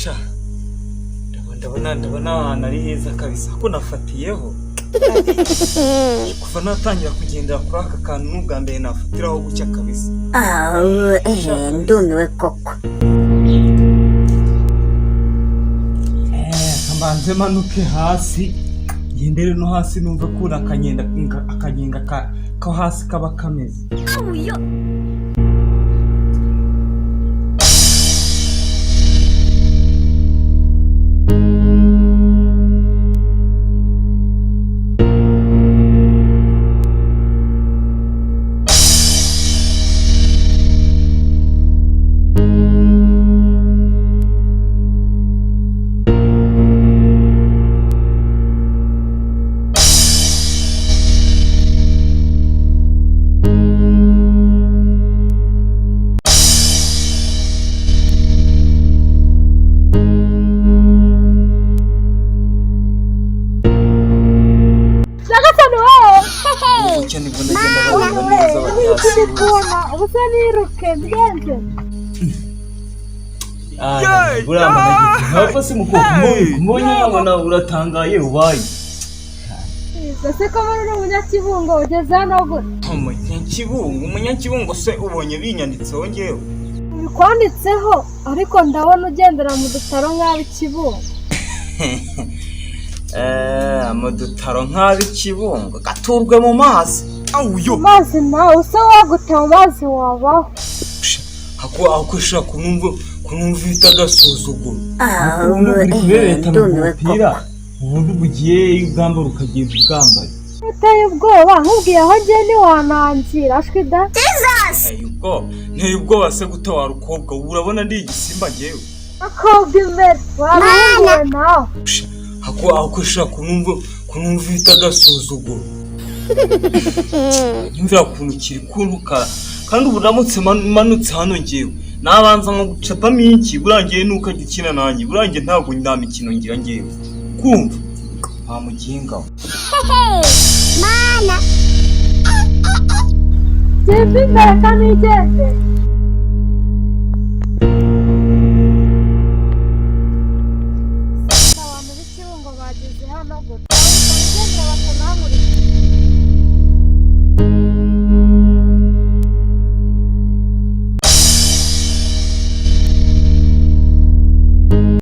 sha ndabona ahantu ari heza kabisa ko nafatiyeho kuva natangira kugendera kuri aka kantu n'ubwa mbere nafatiraho gucya kabisa. Ndumiwe koko. Mbanze manuke hasi ngendere no hasi numva ko akanyenga ko hasi kaba kameze. Hapa mbonye abana uratangaye ubaye. Ese ko muri umunyakibungo ugeze hano gute? Umunyakibungo se ubonye binyanditseho ngewe. Bikwanditseho ariko ndabona ugendera mu dutaro nk'ab'ikibungo. Amadutaro nk'ab'ikibungo gaturwe mu mazi. Awuyo. Mazi nawe usa wagute mu mazi wabaho. Ako shaka kunumva itagasuzuguro. Ndumiwe koko. Ubundi bugiye ugamba rukagiye ubwambaye. Uteye ubwoba nkubwiye aho ngiye ntiwanangira ashwida. Nteye ubwoba se gute wa rukobwa urabona ndi igisimba ngewe. Akobwa imbere warahuye nawe. Ako shaka kunumva itagasuzuguro. Nyumvira kuntu kiri kuntuka kandi uburamutse manutse hano ngewe nabanza nko gucapamo iki burangiye nuko gikina nanjye burangiye ntabwo ndamikino ngira ngewe kumva amuginga Mana Jebi kanigende abantu b'ikibungo bageze hano gute bagendera bakanamurika